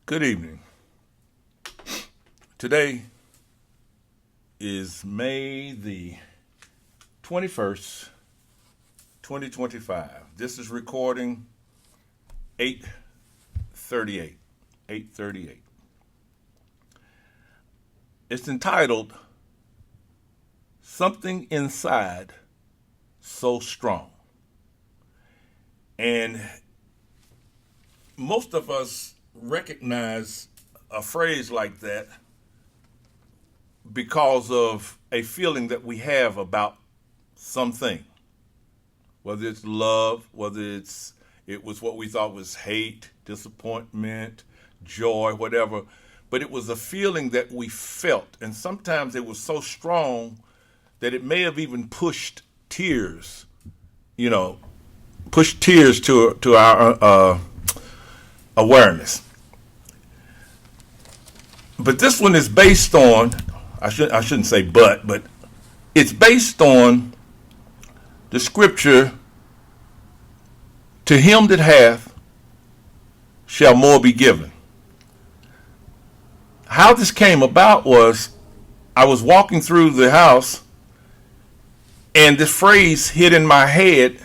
Good evening. Today is May the 21st, 2025. This is recording 8:38. 8:38. It's entitled Something Inside So Strong. And most of us recognize a phrase like that because of a feeling that we have about something, whether it's love, whether it was what we thought was hate, disappointment, joy, whatever. But it was a feeling that we felt, and sometimes it was so strong that it may have even pushed tears, to our awareness. But this one is based on, I shouldn't say but it's based on the scripture, to him that hath shall more be given. How this came about was I was walking through the house and this phrase hit in my head.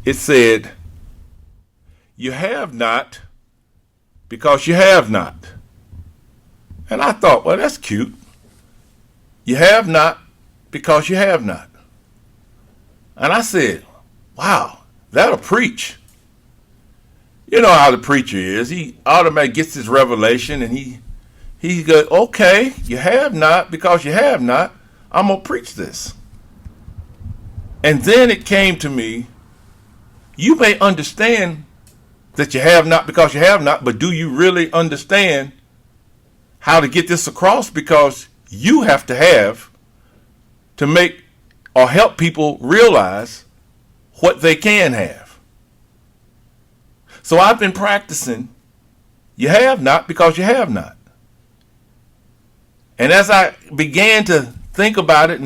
It said, "You have not because you have not." And I thought, well, that's cute. You have not because you have not. And I said, wow, that'll preach. You know how the preacher is. He automatically gets his revelation and he goes, okay, you have not because you have not. I'm going to preach this. And then it came to me, you may understand that you have not because you have not, but do you really understand how to get this across? Because you have to make or help people realize what they can have. So I've been practicing, you have not because you have not. And as I began to think about it,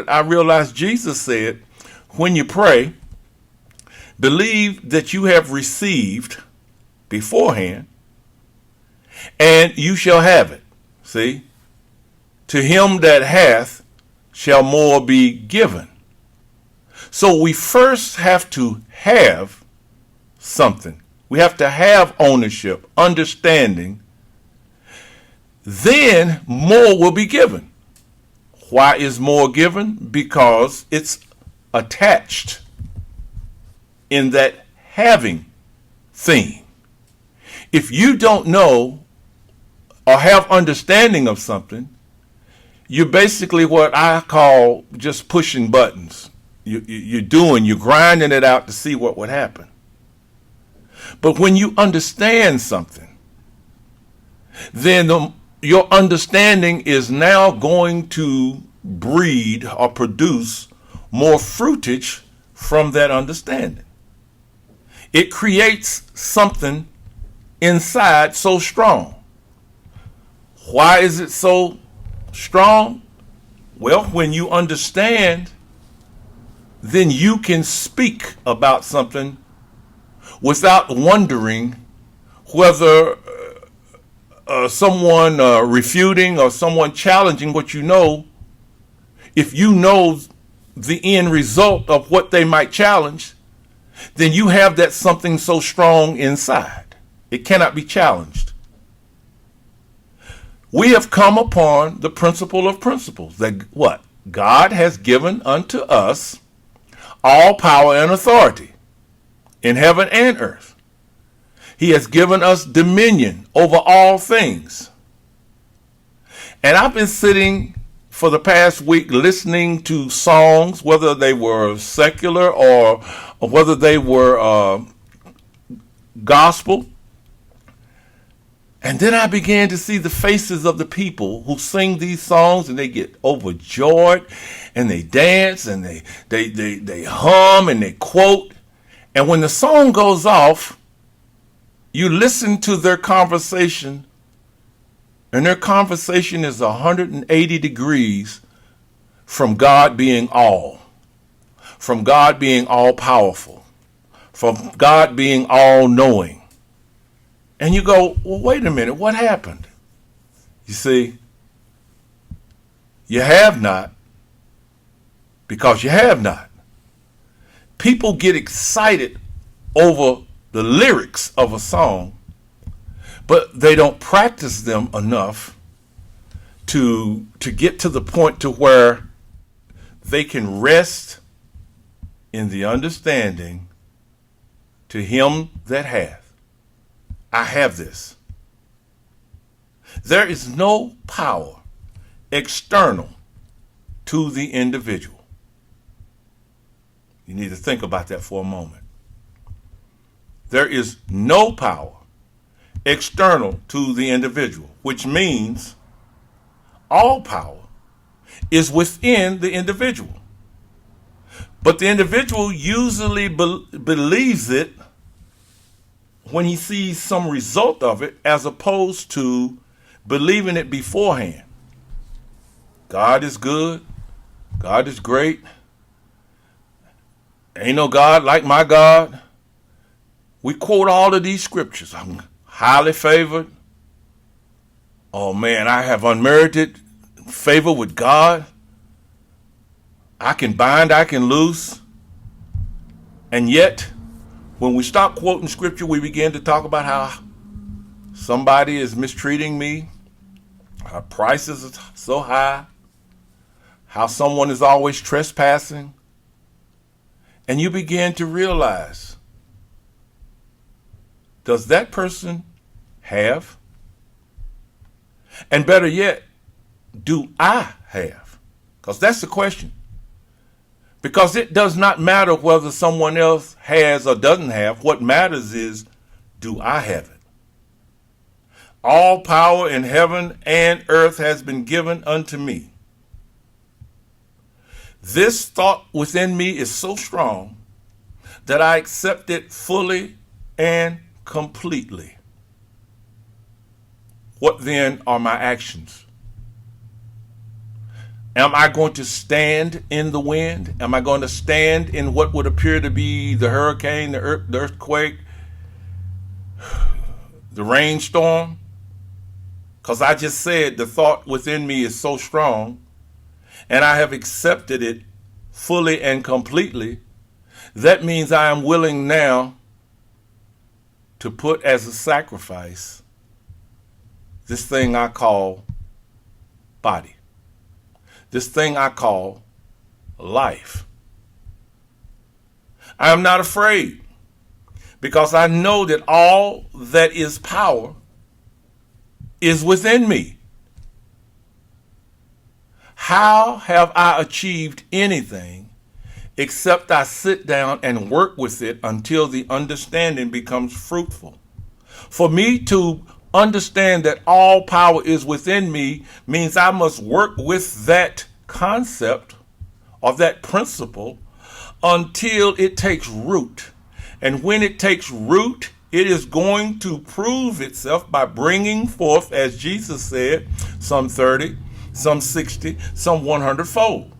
I realized Jesus said, when you pray, believe that you have received beforehand, and you shall have it. See? To him that hath shall more be given. So we first have to have something. We have to have ownership, understanding. Then more will be given. Why is more given? Because it's attached in that having theme. If you don't know or have understanding of something, you're basically what I call just pushing buttons. You're grinding it out to see what would happen. But when you understand something, then your understanding is now going to breed or produce more fruitage from that understanding. It creates something inside so strong. Why is it so strong? Well, when you understand, then you can speak about something without wondering whether someone refuting or someone challenging what you know. If you know the end result of what they might challenge, then you have that something so strong inside. It cannot be challenged. We have come upon the principle of principles, that what? God has given unto us all power and authority in heaven and earth. He has given us dominion over all things. And I've been sitting for the past week listening to songs, whether they were secular or whether they were gospel. And then I began to see the faces of the people who sing these songs, and they get overjoyed and they dance and they hum and they quote. And when the song goes off, you listen to their conversation, and their conversation is 180 degrees from God being all, from God being all powerful, from God being all knowing. And you go, well, wait a minute, what happened? You see, you have not because you have not. People get excited over the lyrics of a song, but they don't practice them enough to get to the point to where they can rest in the understanding to him that hath. I have this. There is no power external to the individual. You need to think about that for a moment. There is no power external to the individual, which means all power is within the individual. But the individual usually believes it when he sees some result of it, as opposed to believing it beforehand. God is good. God is great. Ain't no God like my God. We quote all of these scriptures. I'm highly favored. Oh man, I have unmerited favor with God. I can bind, I can loose. And yet, when we stop quoting scripture, we begin to talk about how somebody is mistreating me, how prices are so high, how someone is always trespassing. And you begin to realize, does that person have? And better yet, do I have? Because that's the question. Because it does not matter whether someone else has or doesn't have. What matters is, do I have it? All power in heaven and earth has been given unto me. This thought within me is so strong that I accept it fully and completely. What then are my actions? Am I going to stand in the wind? Am I going to stand in what would appear to be the hurricane, the earthquake, the rainstorm? Because I just said the thought within me is so strong, and I have accepted it fully and completely. That means I am willing now to put as a sacrifice this thing I call body. This thing I call life. I am not afraid because I know that all that is power is within me. How have I achieved anything except I sit down and work with it until the understanding becomes fruitful? For me to understand that all power is within me means I must work with that concept or that principle until it takes root. And when it takes root, it is going to prove itself by bringing forth, as Jesus said, some 30, some 60, some 100-fold.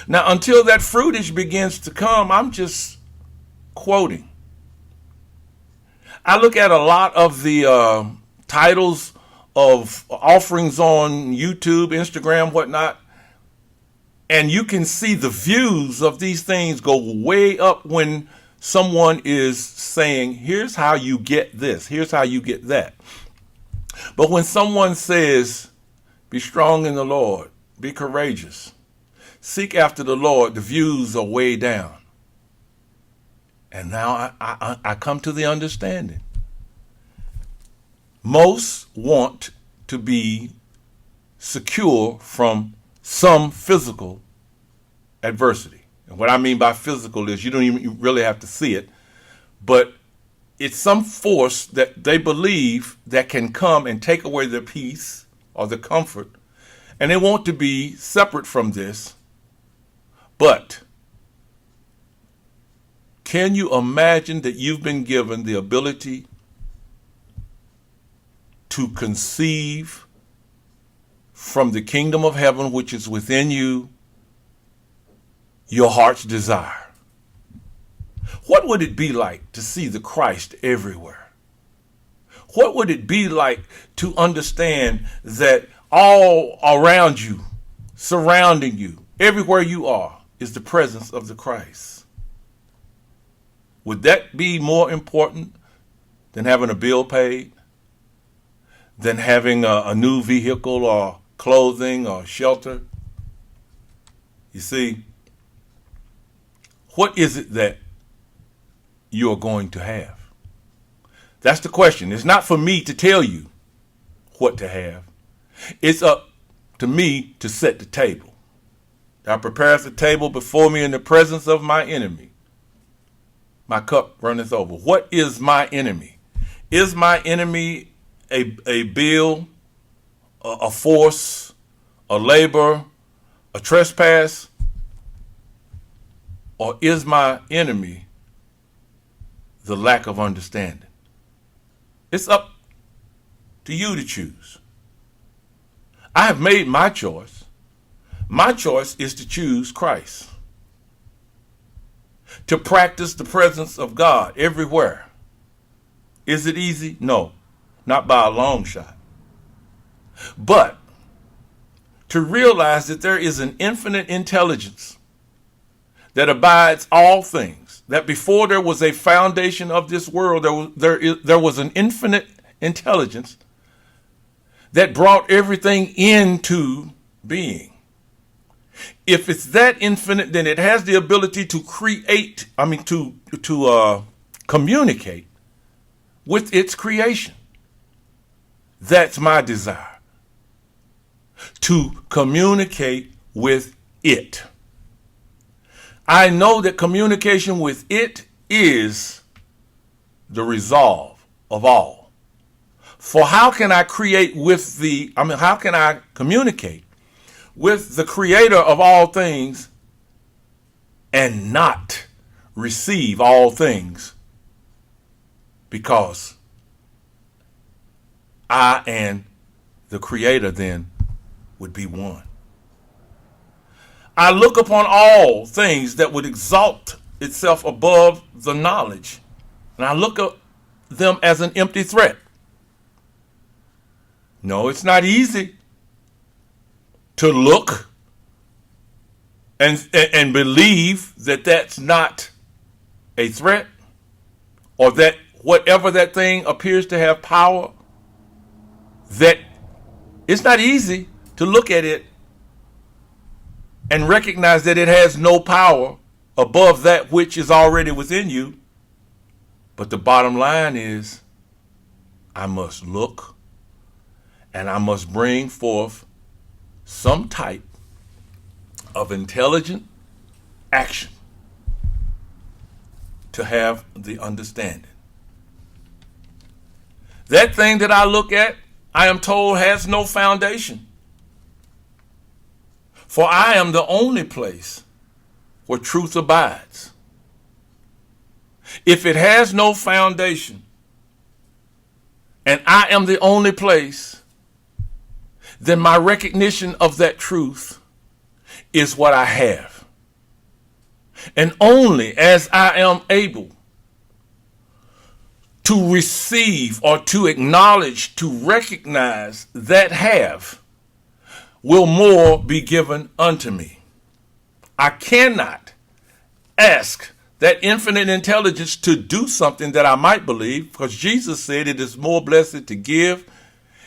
Now, until that fruitage begins to come, I'm just quoting. I look at a lot of the titles of offerings on YouTube, Instagram, whatnot, and you can see the views of these things go way up when someone is saying, here's how you get this, here's how you get that. But when someone says, be strong in the Lord, be courageous, seek after the Lord, the views are way down. And now I come to the understanding. Most want to be secure from some physical adversity. And what I mean by physical is you don't even really have to see it, but it's some force that they believe that can come and take away their peace or their comfort, and they want to be separate from this. But can you imagine that you've been given the ability to conceive from the kingdom of heaven, which is within you, your heart's desire? What would it be like to see the Christ everywhere? What would it be like to understand that all around you, surrounding you, everywhere you are, is the presence of the Christ? Would that be more important than having a bill paid, than having a new vehicle or clothing or shelter? You see, what is it that you are going to have? That's the question. It's not for me to tell you what to have. It's up to me to set the table. Thou preparest the table before me in the presence of my enemy. My cup runneth over. What is my enemy? Is my enemy a bill, a force, a labor, a trespass? Or is my enemy the lack of understanding? It's up to you to choose. I have made my choice. My choice is to choose Christ. To practice the presence of God everywhere. Is it easy? No, not by a long shot. But to realize that there is an infinite intelligence that abides all things, that before there was a foundation of this world, there was an infinite intelligence that brought everything into being. If it's that infinite, then it has the ability to communicate with its creation. That's my desire. To communicate with it. I know that communication with it is the resolve of all. For how can I how can I communicate with the creator of all things and not receive all things? Because I and the creator then would be one. I look upon all things that would exalt itself above the knowledge, and I look at them as an empty threat. No, it's not easy to look and believe that that's not a threat, or that whatever that thing appears to have power, that it's not easy to look at it and recognize that it has no power above that which is already within you. But the bottom line is, I must look and I must bring forth some type of intelligent action to have the understanding. That thing that I look at, I am told, has no foundation. For I am the only place where truth abides. If it has no foundation, and I am the only place, then my recognition of that truth is what I have. And only as I am able to receive or to acknowledge, to recognize that have, will more be given unto me. I cannot ask that infinite intelligence to do something that I might believe, because Jesus said it is more blessed to give.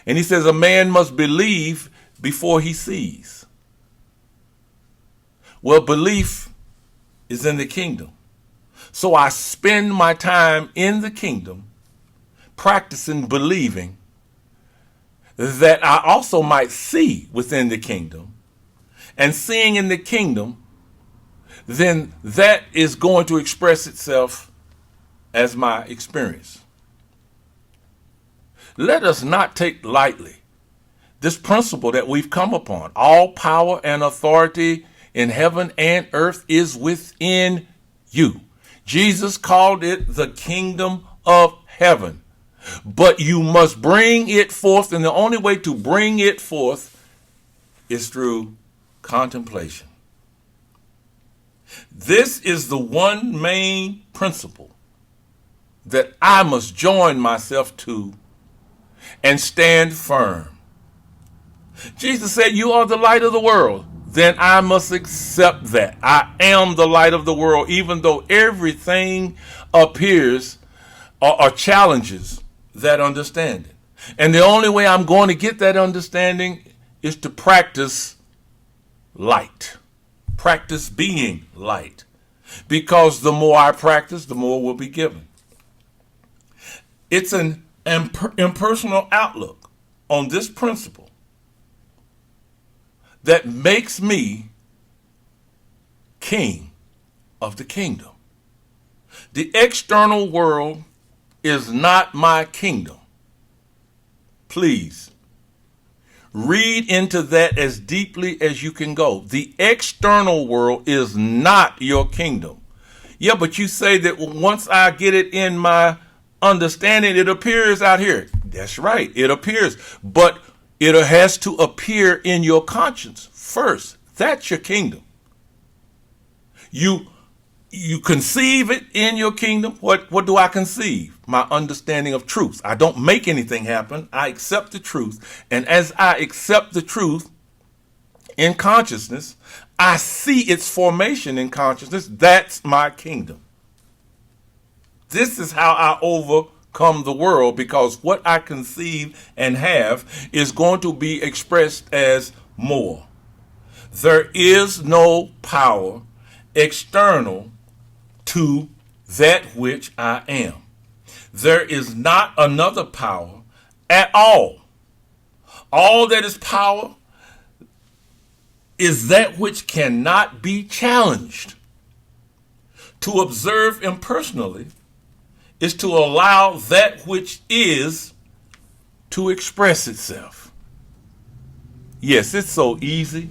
And he says a man must believe before he sees. Well, belief is in the kingdom. So I spend my time in the kingdom practicing believing, that I also might see within the kingdom. And seeing in the kingdom, then that is going to express itself as my experience. Let us not take lightly this principle that we've come upon. All power and authority in heaven and earth is within you. Jesus called it the kingdom of heaven. But you must bring it forth, and the only way to bring it forth is through contemplation. This is the one main principle that I must join myself to and stand firm. Jesus said, you are the light of the world. Then I must accept that. I am the light of the world, even though everything appears or challenges that understanding. And the only way I'm going to get that understanding is to practice light. Practice being light. Because the more I practice, the more will be given. It's an impersonal outlook on this principle that makes me king of the kingdom. The external world is not my kingdom. Please read into that as deeply as you can go. The external world is not your kingdom. Yeah, but you say that once I get it in my understanding, it appears out here. That's right, it appears. But it has to appear in your conscience first. That's your kingdom. You conceive it in your kingdom. What do I conceive? My understanding of truth. I don't make anything happen. I accept the truth. And as I accept the truth in consciousness, I see its formation in consciousness. That's my kingdom. This is how I overcome the world, because what I conceive and have is going to be expressed as more. There is no power external to that which I am. There is not another power at all. All that is power is that which cannot be challenged. To observe impersonally is to allow that which is to express itself. Yes, it's so easy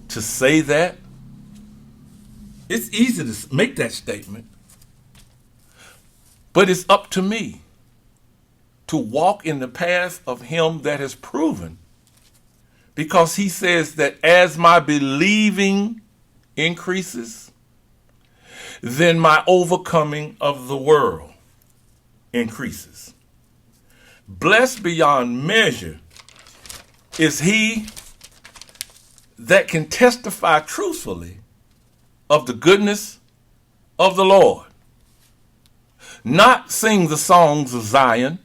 to say that. It's easy to make that statement. But it's up to me to walk in the path of him that has proven, because he says that as my believing increases, then my overcoming of the world increases. Blessed beyond measure is he that can testify truthfully of the goodness of the Lord. Not sing the songs of Zion.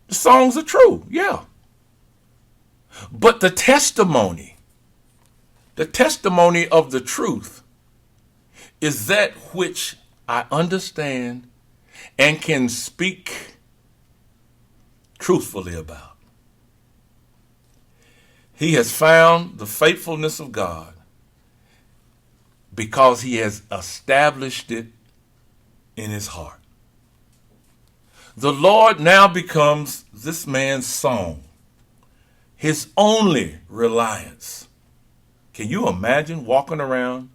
The songs are true, yeah. But the testimony of the truth is that which I understand and can speak truthfully about. He has found the faithfulness of God because he has established it in his heart. The Lord now becomes this man's song, his only reliance. Can you imagine walking around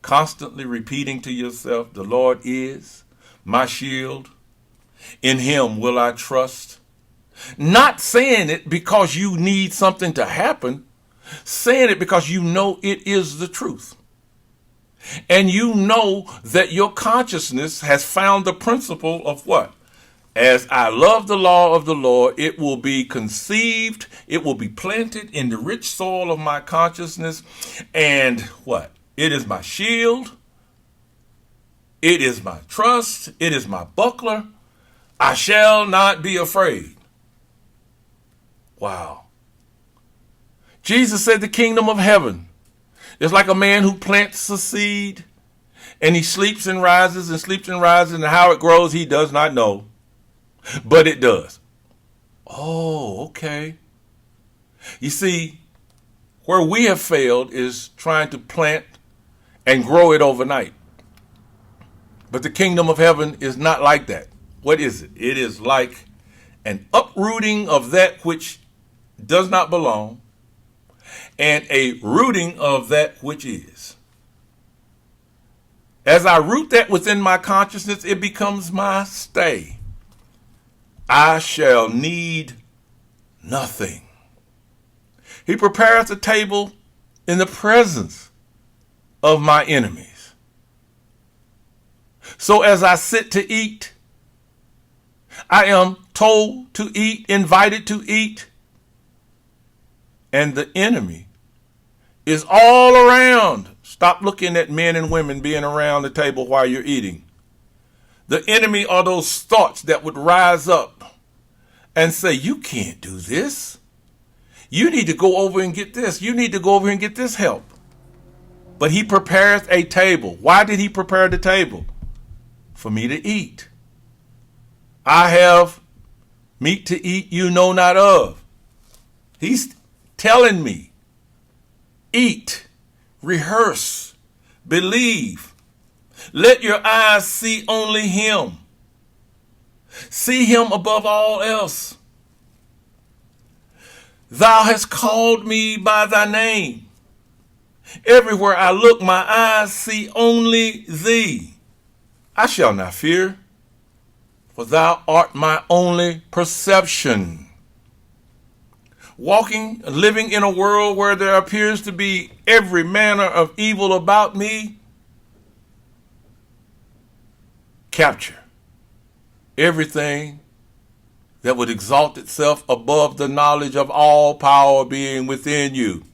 constantly repeating to yourself, the Lord is my shield, in him will I trust? Not saying it because you need something to happen, saying it because you know it is the truth. And you know that your consciousness has found the principle of what? As I love the law of the Lord, it will be conceived, it will be planted in the rich soil of my consciousness. And what? It is my shield. It is my trust. It is my buckler. I shall not be afraid. Wow. Jesus said the kingdom of heaven is like a man who plants a seed and he sleeps and rises and sleeps and rises, and how it grows he does not know. But it does. Oh, okay. You see, where we have failed is trying to plant and grow it overnight. But the kingdom of heaven is not like that. What is it? It is like an uprooting of that which does not belong and a rooting of that which is. As I root that within my consciousness, it becomes my stay. I shall need nothing. He prepareth a table in the presence of my enemies. So as I sit to eat, I am told to eat, invited to eat. And the enemy is all around. Stop looking at men and women being around the table while you're eating. The enemy are those thoughts that would rise up and say, you can't do this. You need to go over and get this. You need to go over and get this help. But he prepares a table. Why did he prepare the table? For me to eat. I have meat to eat you know not of. He's telling me, eat, rehearse, believe. Let your eyes see only him. See him above all else. Thou hast called me by thy name. Everywhere I look, my eyes see only thee. I shall not fear, for thou art my only perception. Living in a world where there appears to be every manner of evil about me, capture everything that would exalt itself above the knowledge of all power being within you.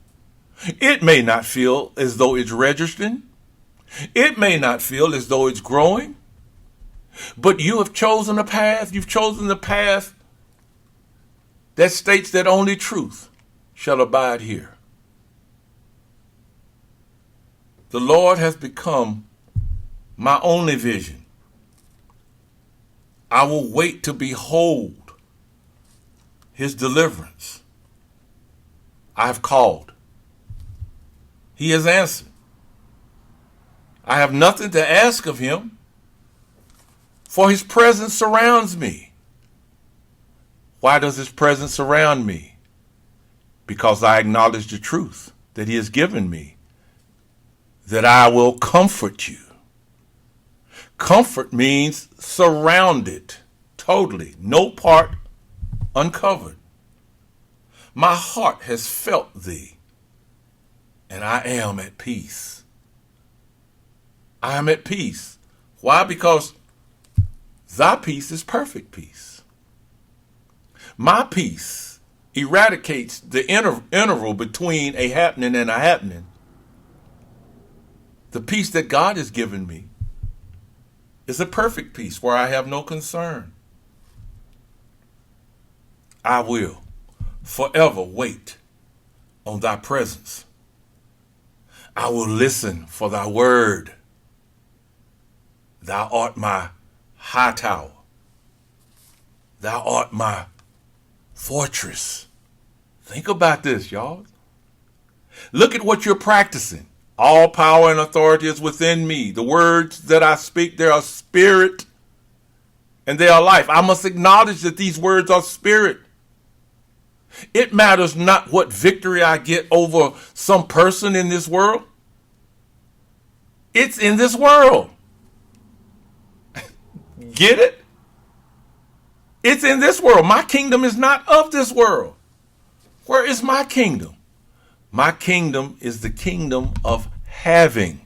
It may not feel as though it's registering. It may not feel as though it's growing. But you have chosen a path. You've chosen the path that states that only truth shall abide here. The Lord has become my only vision. I will wait to behold his deliverance. I have called. He has answered. I have nothing to ask of him, for his presence surrounds me. Why does his presence surround me? Because I acknowledge the truth that he has given me, that I will comfort you. Comfort means surrounded, totally, no part uncovered. My heart has felt thee, and I am at peace. I am at peace. Why? Because thy peace is perfect peace. My peace eradicates the interval between a happening and a happening. The peace that God has given me is a perfect peace where I have no concern. I will forever wait on thy presence. I will listen for thy word. Thou art my high tower. Thou art my fortress. Think about this, y'all. Look at what you're practicing. All power and authority is within me. The words that I speak, they are spirit and they are life. I must acknowledge that these words are spirit. It matters not what victory I get over some person in this world. It's in this world. Get it? It's in this world. My kingdom is not of this world. Where is my kingdom? My kingdom is the kingdom of having.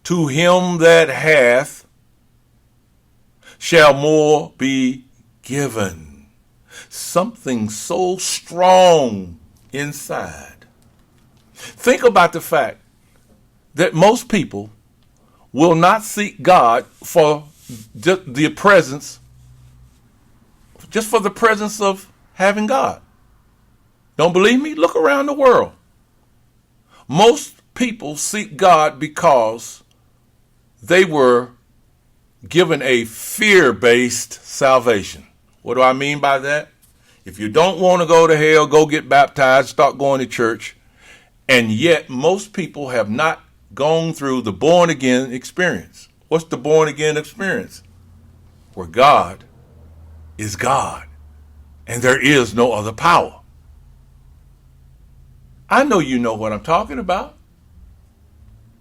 To him that hath shall more be given. Something so strong inside. Think about the fact that most people will not seek God for the presence, just for the presence of having God. Don't believe me? Look around the world. Most people seek God because they were given a fear-based salvation. What do I mean by that? If you don't want to go to hell, go get baptized, start going to church. And yet most people have not gone through the born-again experience. What's the born-again experience? Where God is God and there is no other power. I know you know what I'm talking about.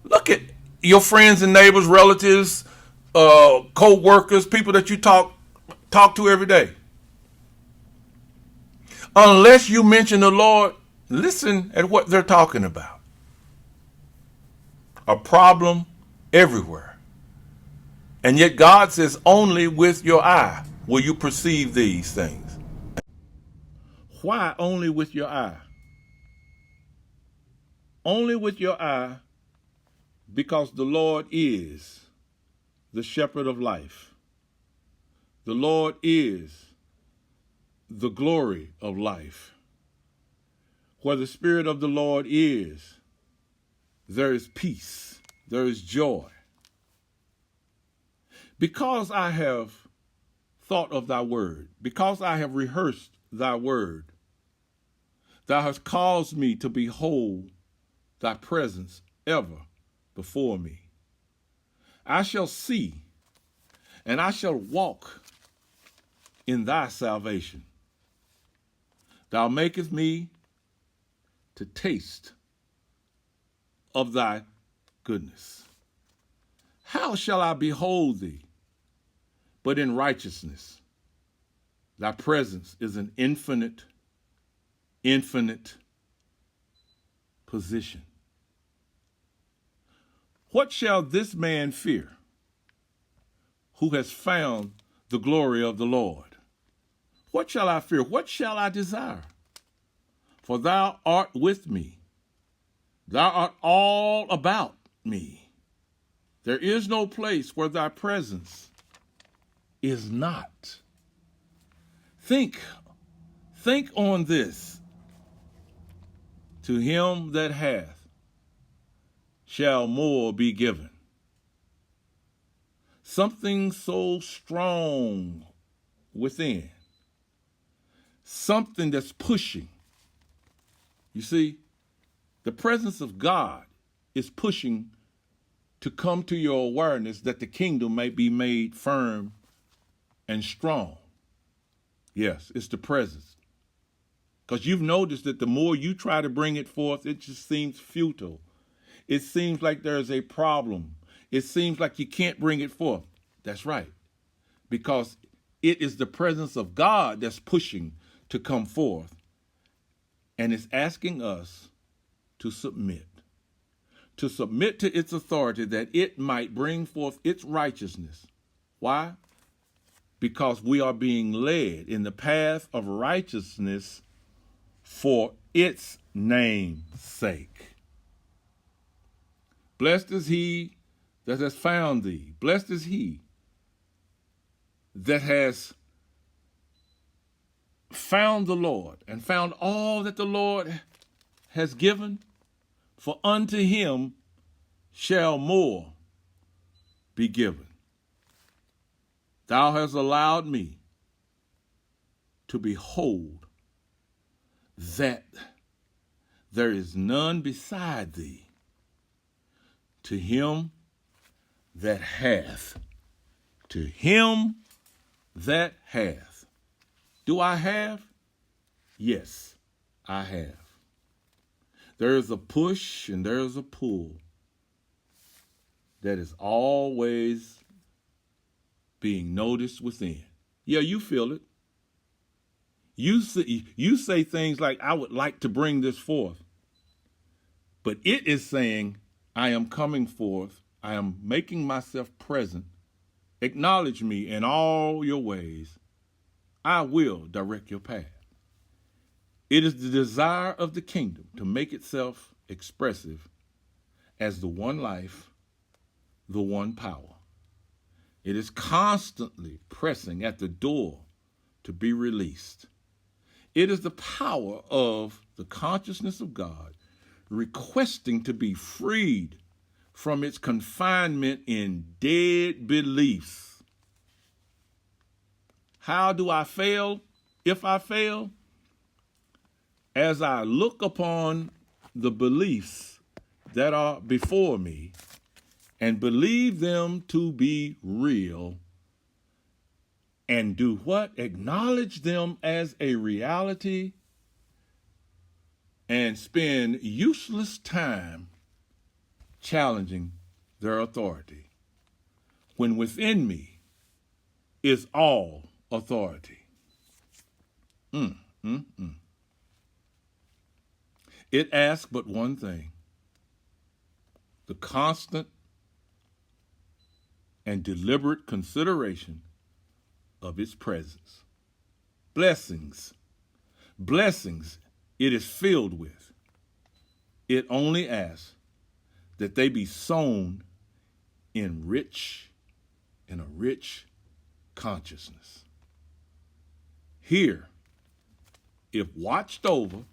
Look at your friends and neighbors, relatives, co-workers, people that you talk to every day. Unless you mention the Lord, listen at what they're talking about. A problem everywhere. And yet God says only with your eye. will you perceive these things? Why only with your eye? Only with your eye, because the Lord is the shepherd of life. The Lord is the glory of life. Where the Spirit of the Lord is, there is peace, there is joy. Because I have thought of thy word, because I have rehearsed thy word, thou hast caused me to behold thy presence ever before me. I shall see, and I shall walk in thy salvation. Thou makest me to taste of thy goodness. How shall I behold thee but in righteousness? Thy presence is an infinite position. What shall this man fear who has found the glory of the Lord? What shall I fear? What shall I desire? For thou art with me. Thou art all about me. There is no place where thy presence is not. Think on this. To him that hath shall more be given. Something so strong within. Something that's pushing. You see, the presence of God is pushing to come to your awareness that the kingdom may be made firm and strong. Yes, it's the presence. Because you've noticed that the more you try to bring it forth, it just seems futile. It seems like there's a problem. It seems like you can't bring it forth. That's right. Because it is the presence of God that's pushing to come forth. And it's asking us to submit to its authority that it might bring forth its righteousness. Why? Because we are being led in the path of righteousness for its name's sake. Blessed is he that has found thee. Blessed is he that has found the Lord and found all that the Lord has given, for unto him shall more be given. Thou hast allowed me to behold that there is none beside thee. To him that hath. To him that hath. Do I have? Yes, I have. There is a push and there is a pull that is always being noticed within. Yeah, you feel it. You say things like, I would like to bring this forth. But it is saying, I am coming forth. I am making myself present. Acknowledge me in all your ways. I will direct your path. It is the desire of the kingdom to make itself expressive as the one life, the one power. It is constantly pressing at the door to be released. It is the power of the consciousness of God requesting to be freed from its confinement in dead beliefs. How do I fail? If I fail, as I look upon the beliefs that are before me and believe them to be real, and do what? Acknowledge them as a reality and spend useless time challenging their authority, when within me is all authority. It asks but one thing: the constant and deliberate consideration of its presence. Blessings, blessings it is filled with. It only asks that they be sown in a rich consciousness. Here, if watched over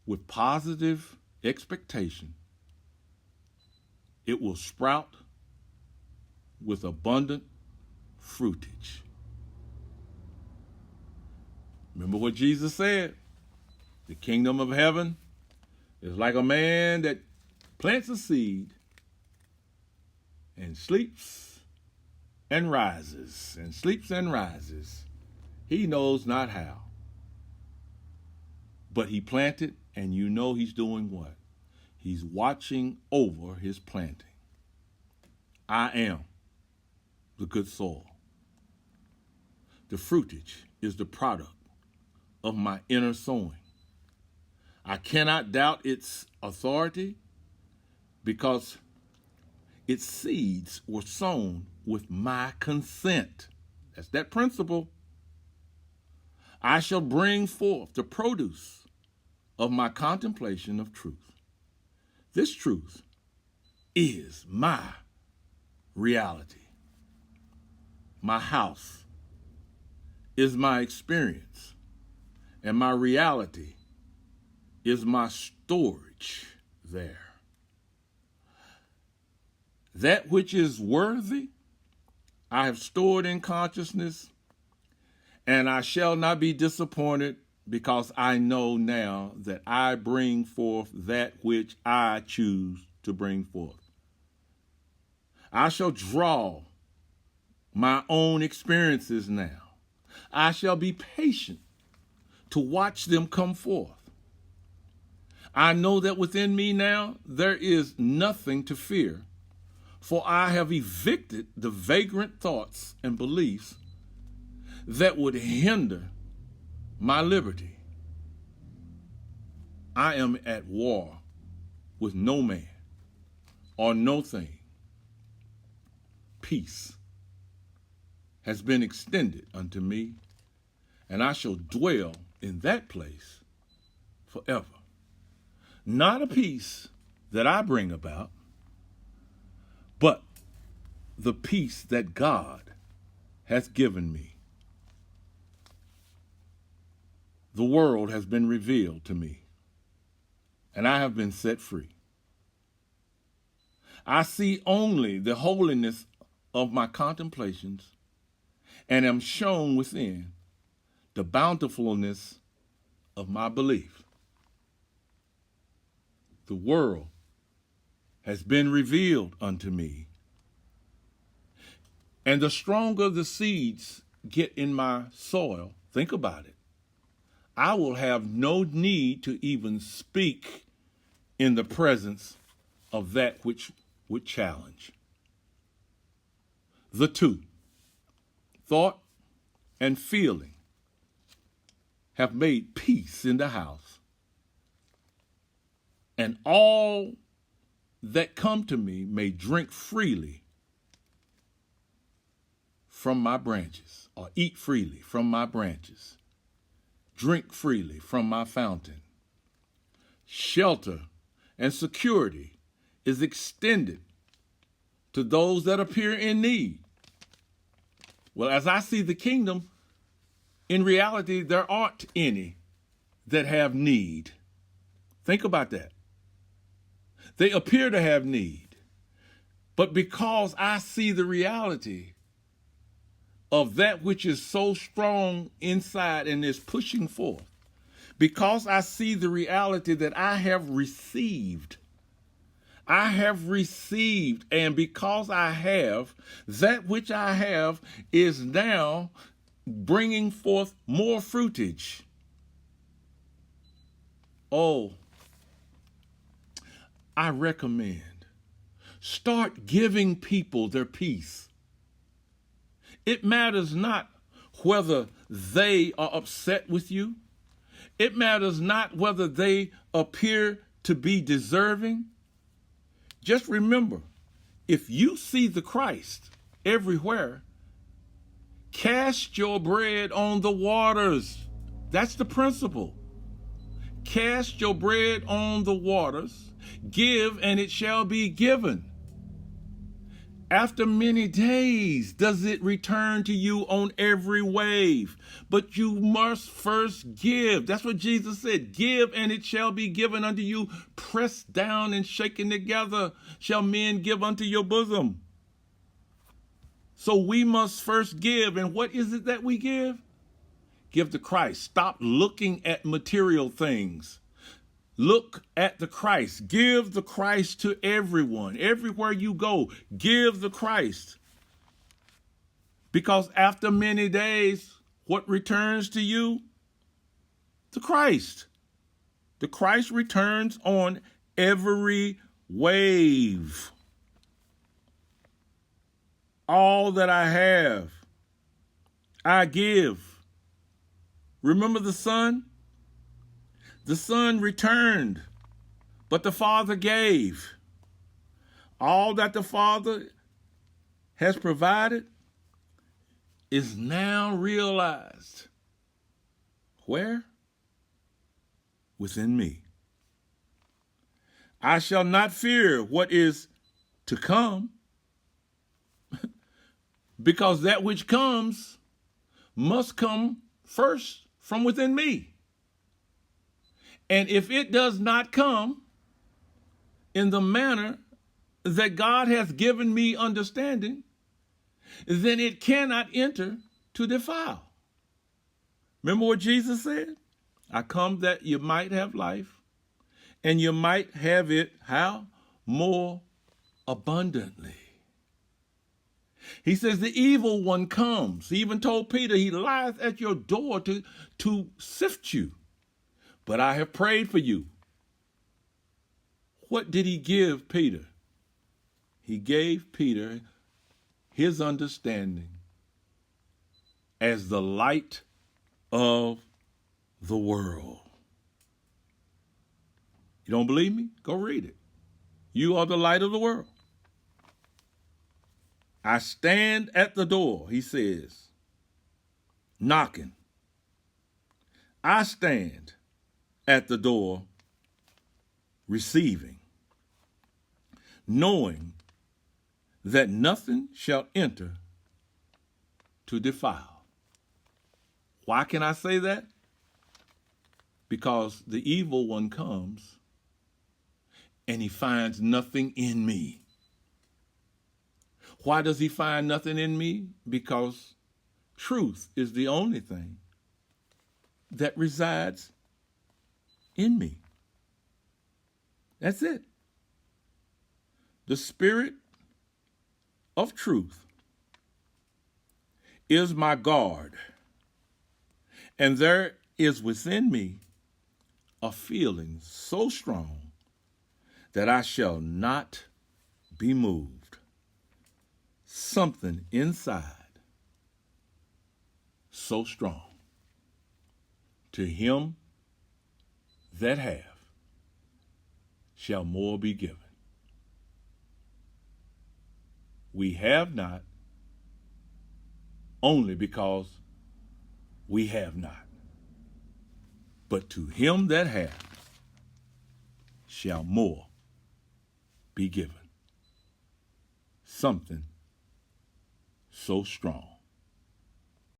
with positive expectation, it will sprout with abundant fruitage. Remember what Jesus said? The kingdom of heaven is like a man that plants a seed and sleeps and rises, and sleeps and rises. He knows not how. But he planted, and you know he's doing what? He's watching over his planting. I am the good soil. The fruitage is the product of my inner sowing. I cannot doubt its authority because its seeds were sown with my consent. That's that principle. I shall bring forth the produce of my contemplation of truth. This truth is my reality. My house is my experience, and my reality is my storage there. That which is worthy, I have stored in consciousness, and I shall not be disappointed because I know now that I bring forth that which I choose to bring forth. I shall draw my own experiences now. I shall be patient to watch them come forth. I know that within me now there is nothing to fear, for I have evicted the vagrant thoughts and beliefs that would hinder my liberty. I am at war with no man or no thing. Peace has been extended unto me, and I shall dwell in that place forever. Not a peace that I bring about, but the peace that God has given me. The world has been revealed to me, and I have been set free. I see only the holiness of my contemplations, and am shown within the bountifulness of my belief. The world has been revealed unto me, and the stronger the seeds get in my soil, think about it, I will have no need to even speak in the presence of that which would challenge. The two, thought and feeling, have made peace in the house, and all that come to me may drink freely from my branches, or eat freely from my branches, drink freely from my fountain. Shelter and security is extended to those that appear in need. Well, as I see the kingdom, in reality, there aren't any that have need. Think about that. They appear to have need, but because I see the reality of that which is so strong inside and is pushing forth, because I see the reality that I have received, and because I have, that which I have is now bringing forth more fruitage. Oh, I recommend start giving people their peace. It matters not whether they are upset with you. It matters not whether they appear to be deserving. Just remember, if you see the Christ, everywhere. Cast your bread on the waters. That's the principle. Cast your bread on the waters. Give, and it shall be given. After many days does it return to you on every wave. But you must first give. That's what Jesus said. Give, and it shall be given unto you. Pressed down and shaken together shall men give unto your bosom. So we must first give. And what is it that we give? Give to Christ. Stop looking at material things. Look at the Christ. Give the Christ to everyone. Everywhere you go, give the Christ. Because after many days, what returns to you? The Christ. The Christ returns on every wave. All that I have, I give. Remember the Son? The Son returned, but the Father gave. All that the Father has provided is now realized. Where? Within me. I shall not fear what is to come, because that which comes must come first from within me. And if it does not come in the manner that God has given me understanding, then it cannot enter to defile. Remember what Jesus said? I come that you might have life, and you might have it, how? More abundantly. He says the evil one comes. He even told Peter, he lieth at your door to sift you. But I have prayed for you. What did he give Peter? He gave Peter his understanding as the light of the world. You don't believe me? Go read it. You are the light of the world. I stand at the door, he says, knocking. I stand at the door, receiving, knowing that nothing shall enter to defile. Why can I say that? Because the evil one comes and he finds nothing in me. Why does he find nothing in me? Because truth is the only thing that resides in me. That's it. The Spirit of truth is my guard, and there is within me a feeling so strong that I shall not be moved. Something inside so strong. To him that have shall more be given. We have not only because we have not, but to him that hath shall more be given. Something so strong.